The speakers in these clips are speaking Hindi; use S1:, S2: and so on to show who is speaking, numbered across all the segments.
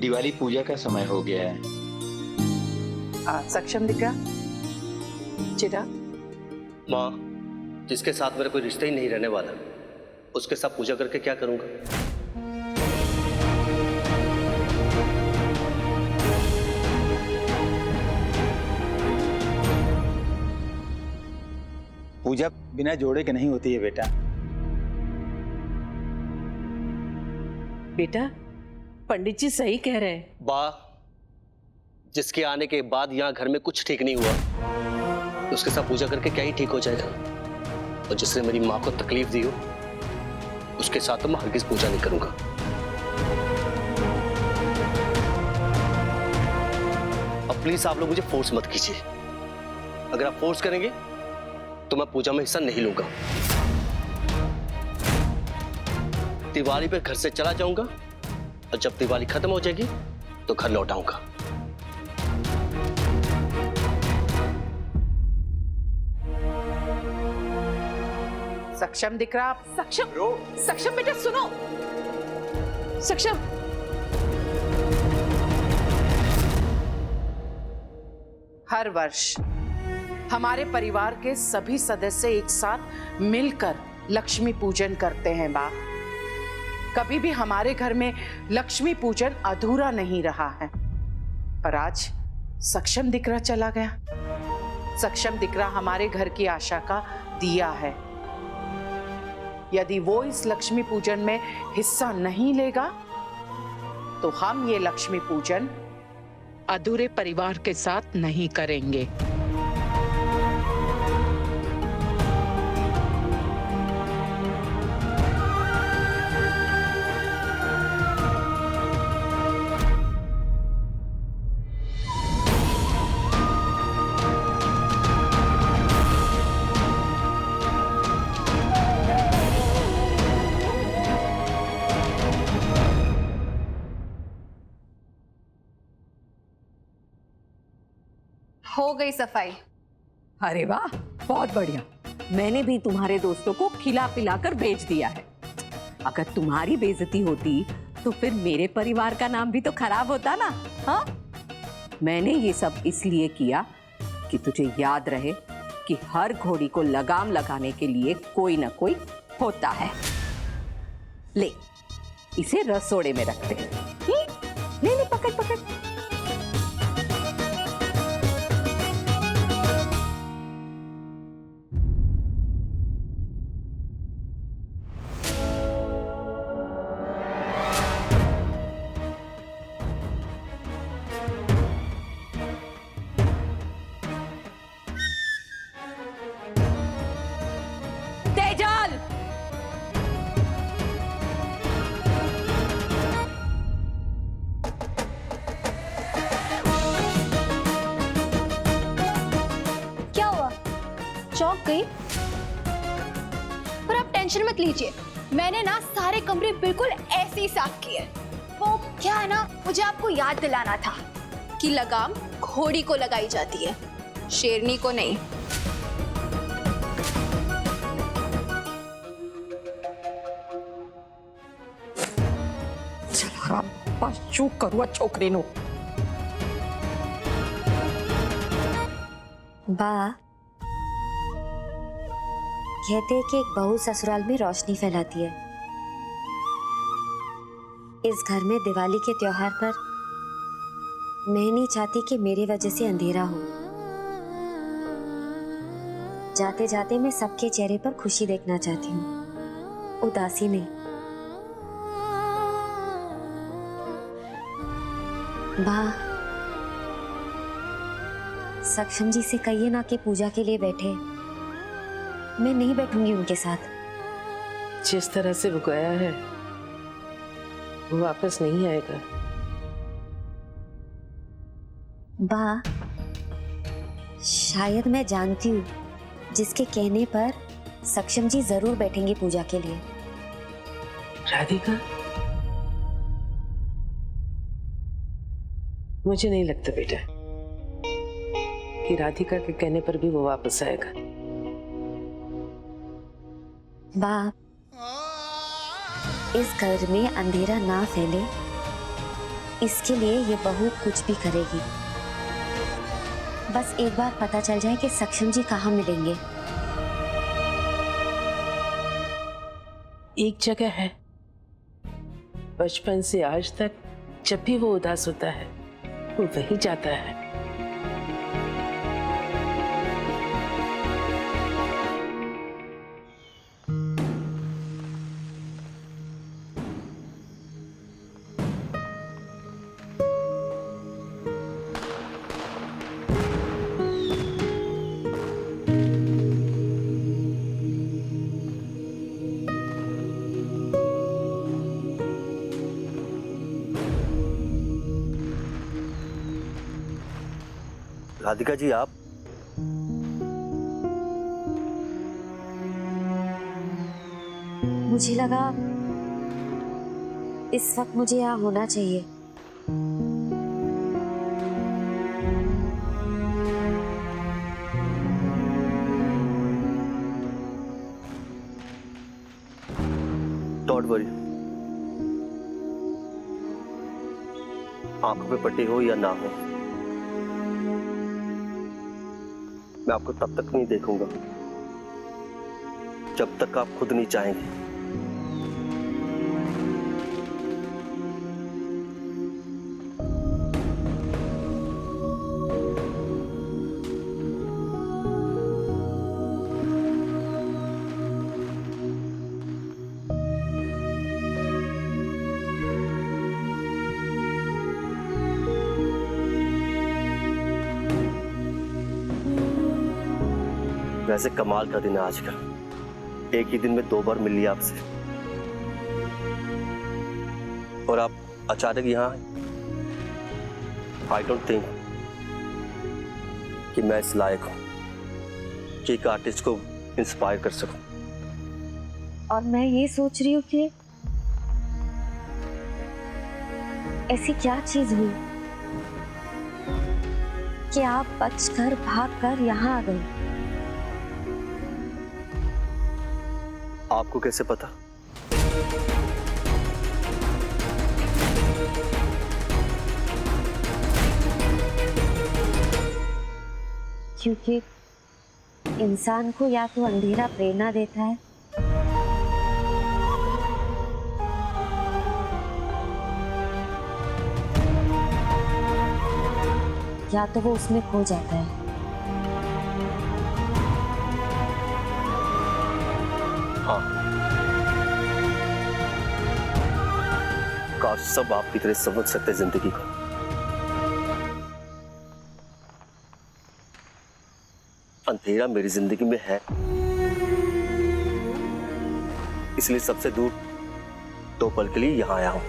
S1: दिवाली पूजा का समय हो गया है।
S2: सक्षम दिख रहा चिरा?
S3: माँ, जिसके साथ मेरा कोई रिश्ता ही नहीं रहने वाला, उसके साथ पूजा करके क्या करूंगा?
S1: पूजा बिना जोड़े के नहीं होती है बेटा।
S2: बेटा, पंडित जी सही कह रहे हैं।
S3: बा, जिसके आने के बाद यहाँ घर में कुछ ठीक नहीं हुआ, उसके साथ पूजा करके क्या ही ठीक हो जाएगा? और जिसने मेरी माँ को तकलीफ दी हो, उसके साथ तो मैं हरगिज पूजा नहीं करूंगा। अब प्लीज आप लोग मुझे फोर्स मत कीजिए। अगर आप फोर्स करेंगे तो मैं पूजा में हिस्सा नहीं लूंगा। दिवाली पे घर से चला जाऊंगा और जब दिवाली खत्म हो जाएगी तो घर लौट आऊंगा।
S2: सक्षम दिख रहा? सक्षम बेटा सुनो। सक्षम, हर वर्ष हमारे परिवार के सभी सदस्य एक साथ मिलकर लक्ष्मी पूजन करते हैं माँ। कभी भी हमारे घर में लक्ष्मी पूजन अधूरा नहीं रहा है। पर आज सक्षम दिख रहा चला गया। सक्षम दिख रहा हमारे घर की आशा का दिया है। यदि वो इस लक्ष्मी पूजन में हिस्सा नहीं लेगा तो हम ये लक्ष्मी पूजन अधूरे परिवार के साथ नहीं करेंगे।
S4: हो गई सफाई।
S5: अरे वाह, बहुत बढ़िया। मैंने भी तुम्हारे दोस्तों को खिला पिला कर भेज दिया है। अगर तुम्हारी बेइज्जती होती तो फिर मेरे परिवार का नाम भी तो खराब होता ना। हाँ, मैंने ये सब इसलिए किया कि तुझे याद रहे कि हर घोड़ी को लगाम लगाने के लिए कोई ना कोई होता है। ले, इसे रसोड़े में रखते हैं। ले ले, पकड़ पकड़।
S4: चौंक गई? पर आप टेंशन मत लीजिए, मैंने ना सारे कमरे बिल्कुल ऐसे ही साफ किए। वो क्या है ना, मुझे आपको याद दिलाना था कि लगाम घोड़ी को लगाई जाती है, शेरनी को नहीं।
S5: चूक करूँ छोकरी नु।
S6: बा, कहते हैं कि एक बहू ससुराल में रोशनी फैलाती है। इस घर में दिवाली के त्योहार पर मैं नहीं चाहती कि मेरी वजह से अंधेरा हो। जाते जाते मैं सबके चेहरे पर खुशी देखना चाहती हूँ, उदासी नहीं। बा, सक्षम जी से कहिए ना कि पूजा के लिए बैठे। मैं नहीं बैठूंगी उनके साथ।
S2: जिस तरह से वो गया है वो वापस नहीं आएगा।
S6: बा, शायद मैं जानती हूँ जिसके कहने पर सक्षम जी जरूर बैठेंगे पूजा के लिए।
S2: राधिका? मुझे नहीं लगता बेटा कि राधिका के कहने पर भी वो वापस आएगा।
S6: बाप, इस घर में अंधेरा ना फैले इसके लिए ये बहू कुछ भी करेगी। बस एक बार पता चल जाए कि सक्षम जी कहाँ मिलेंगे।
S7: एक जगह है, बचपन से आज तक जब भी वो उदास होता है वो वहीं जाता है।
S3: राधिका जी, आप
S6: मुझे लगा इस वक्त मुझे यहाँ होना चाहिए।
S3: डोंट वरी, आंखों पे पट्टी हो या ना हो, मैं आपको तब तक नहीं देखूंगा जब तक आप खुद नहीं चाहेंगे। वैसे कमाल का दिन है आज का, एक ही दिन में 2 बार मिल लिया आपसे, और आप अचानक यहाँ। आई डोंट थिंक कि मैं इस लायक हूं कि एक आर्टिस्ट को इंस्पायर कर सकूं।
S6: और मैं ये सोच रही हूँ कि ऐसी क्या चीज हुई कि आप बचकर भागकर यहाँ आ गए।
S3: आपको कैसे पता?
S6: क्योंकि इंसान को या तो अंधेरा प्रेरणा देता है या तो वो उसमें खो जाता है।
S3: हाँ, काश सब आपकी तरह समझ सकते जिंदगी को। अंधेरा मेरी जिंदगी में है, इसलिए सबसे दूर 2 पल के लिए यहां आया हूं।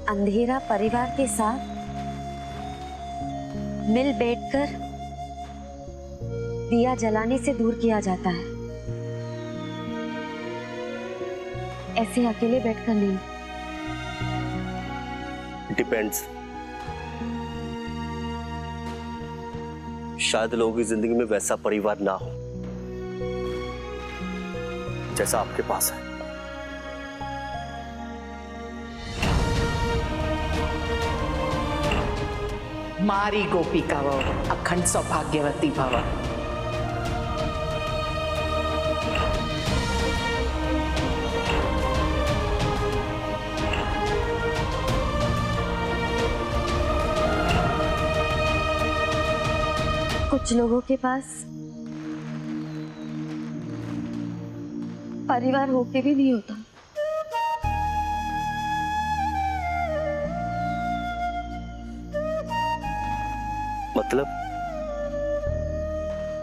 S6: अंधेरा परिवार के साथ मिल बैठकर दिया जलाने से दूर किया जाता है, ऐसे अकेले बैठकर नहीं।
S3: डिपेंड्स, शायद लोगों की जिंदगी में वैसा परिवार ना हो जैसा आपके पास है।
S2: मारी गोपिका भव, अखंड सौभाग्यवती भव।
S6: कुछ लोगों के पास परिवार होके भी नहीं होता।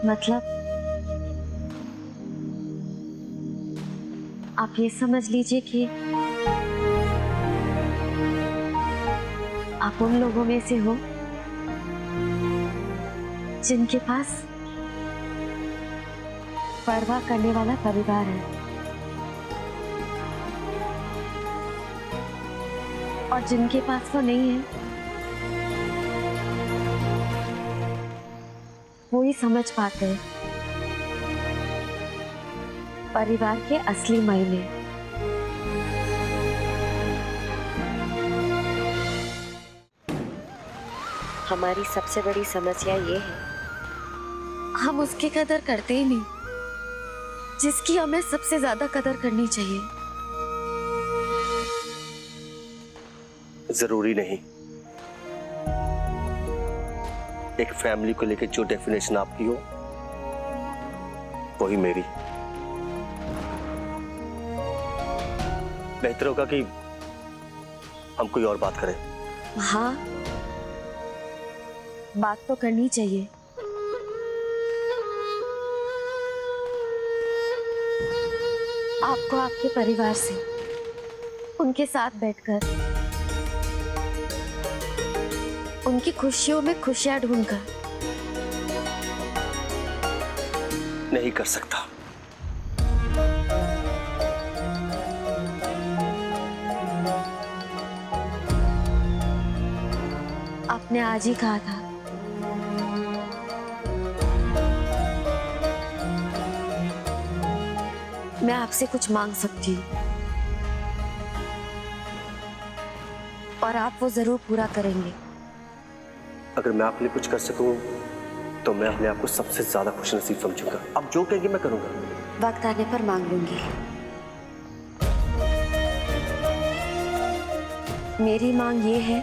S6: मतलब आप ये समझ लीजिए कि आप उन लोगों में से हो जिनके पास परवाह करने वाला परिवार है, और जिनके पास वो नहीं है वो ही समझ पाते हैं परिवार के असली मायने। हमारी सबसे बड़ी समस्या ये है, हम उसकी कदर करते ही नहीं जिसकी हमें सबसे ज्यादा कदर करनी चाहिए।
S3: जरूरी नहीं। एक फैमिली को लेकर जो डेफिनेशन आपकी हो वही मेरी। बेहतर होगा कि हम कोई और बात करें।
S6: हाँ, बात तो करनी चाहिए। आपको आपके परिवार से, उनके साथ बैठकर, उनकी खुशियों में खुशियां ढूंढकर।
S3: नहीं कर सकता।
S6: आपने आज ही कहा था मैं आपसे कुछ मांग सकती हूँ और आप वो जरूर पूरा करेंगे।
S3: अगर मैं आपके लिए कुछ कर सकूं तो मैं अपने आप को सबसे ज्यादा खुशनसीब समझूंगा। अब जो कहेंगे मैं करूंगा।
S6: वक्त आने पर मांग लूंगी। मेरी मांग ये है,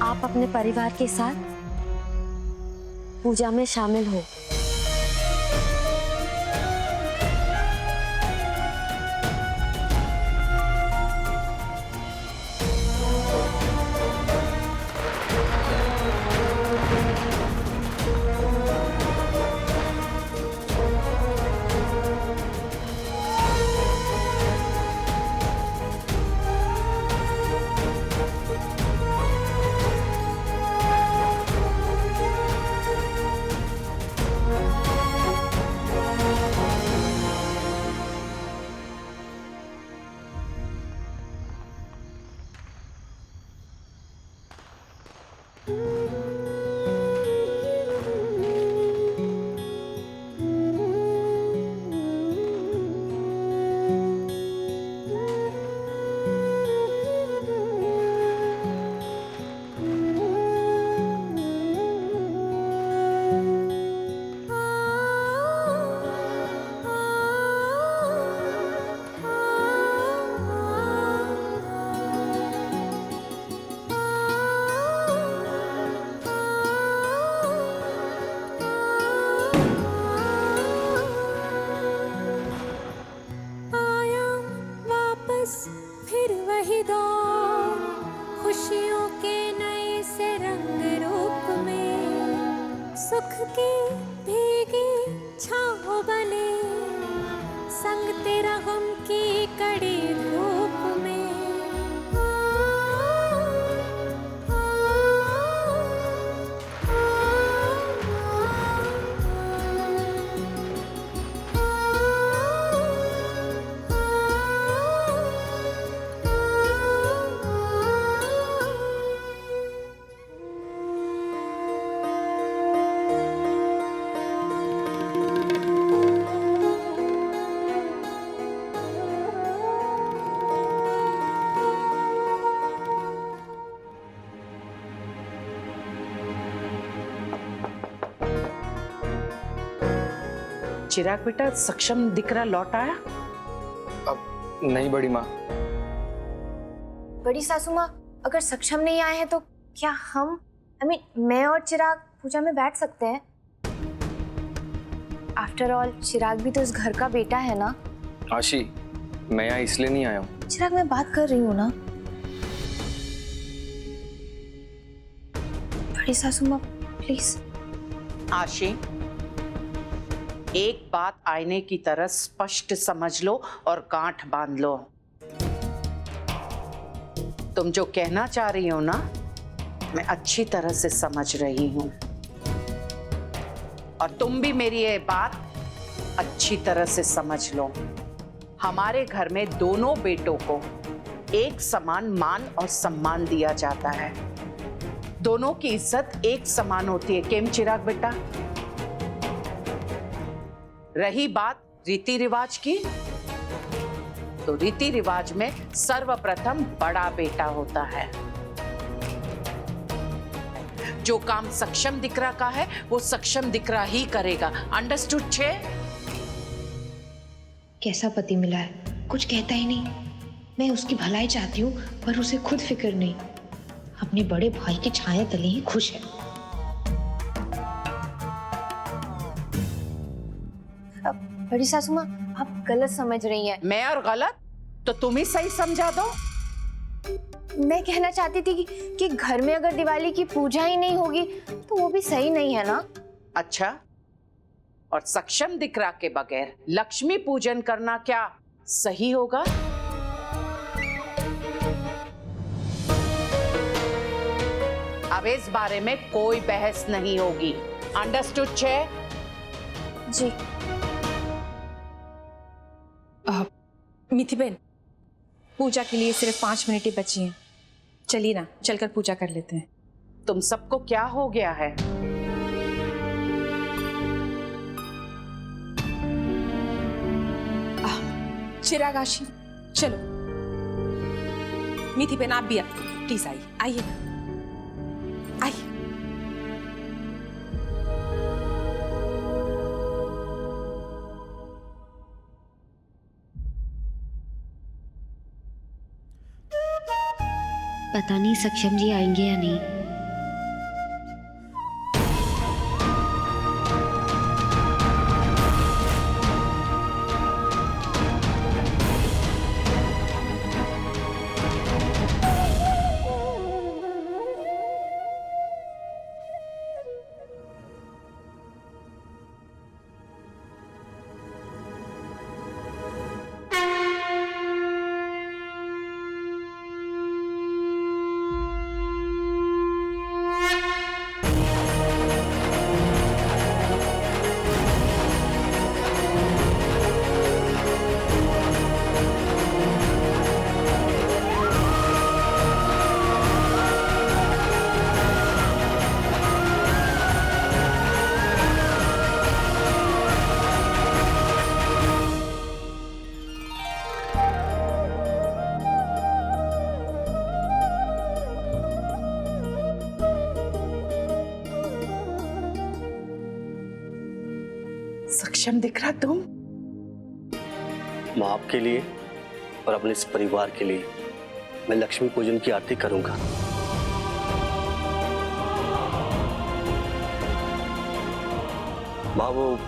S6: आप अपने परिवार के साथ पूजा में शामिल हो।
S8: फिर वही दौर, खुशियों के नए से रंग रूप में, सुख की भीगी छाँव बने, संग तेरा गम की कड़ी धूप में।
S2: चिराग बेटा, सक्षम दिख रहा लौट आया?
S9: अब नहीं बड़ी माँ।
S4: बड़ी सासू माँ, अगर सक्षम नहीं आए हैं तो क्या हम मैं और चिराग पूजा में बैठ सकते हैं? आफ्टर ऑल चिराग भी तो इस घर का बेटा है ना।
S9: आशी, मैं यहाँ इसलिए नहीं आया हूँ।
S4: चिराग, मैं बात कर रही हूँ ना। बड़ी सासू माँ प्लीज।
S2: आशी, एक बात आईने की तरह स्पष्ट समझ लो और गांठ बांध लो। तुम जो कहना चाह रही हो ना, मैं अच्छी तरह से समझ रही हूं, और तुम भी मेरी ये बात अच्छी तरह से समझ लो। हमारे घर में दोनों बेटों को एक समान मान और सम्मान दिया जाता है। दोनों की इज्जत एक समान होती है। केम चिराग बेटा? रही बात रीति रिवाज की, तो रीति रिवाज में सर्वप्रथम बड़ा बेटा होता है। जो काम सक्षम दिख रहा का है वो सक्षम दिख रहा ही करेगा। अंडरस्टूड छे?
S10: कैसा पति मिला है, कुछ कहता ही नहीं। मैं उसकी भलाई चाहती हूँ पर उसे खुद फिक्र नहीं। अपने बड़े भाई की छाया तले ही खुश है।
S6: बड़ी सासू माँ, आप गलत समझ रही हैं।
S2: मैं और गलत? तो तुम ही सही समझा दो।
S6: मैं कहना चाहती थी कि घर में अगर दिवाली की पूजा ही नहीं होगी तो वो भी सही नहीं है ना।
S2: अच्छा, और सक्षम दिख रहा के बगैर लक्ष्मी पूजन करना क्या सही होगा? अब इस बारे में कोई बहस नहीं होगी। अंडरस्टूड छे?
S6: जी।
S10: मिथि बहन, पूजा के लिए सिर्फ 5 मिनट ही बची हैं। चलिए ना, चलकर पूजा कर लेते हैं।
S2: तुम सबको क्या हो गया है?
S10: चिराग आशी, चलो। मिथि बहन, आप भी प्लीज आइए, आइए ना, आइए।
S6: पता नहीं सक्षम जी आएंगे या नहीं।
S2: सक्षम दिख रहा तुम?
S3: माँ, आपके लिए और अपने इस परिवार के लिए मैं लक्ष्मी पूजन की आरती करूंगा। माँ, वो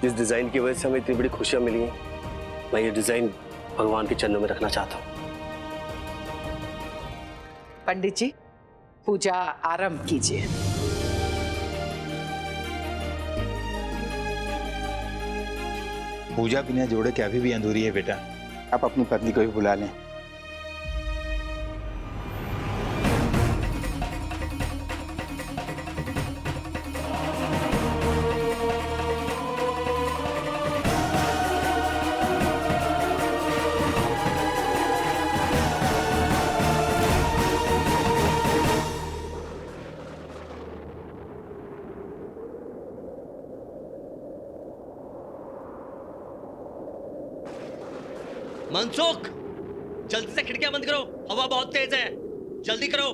S3: जिस डिजाइन की वजह से हमें इतनी बड़ी खुशियां मिली हैं, मैं ये डिजाइन भगवान के चरणों में रखना चाहता हूँ।
S2: पंडित जी, पूजा आरंभ कीजिए।
S1: पूजा बिना जोड़े के अभी भी अधूरी है बेटा। आप अपनी पत्नी को भी बुला लें।
S3: मनसुख, जल्दी से खिड़कियां बंद करो, हवा बहुत तेज है, जल्दी करो।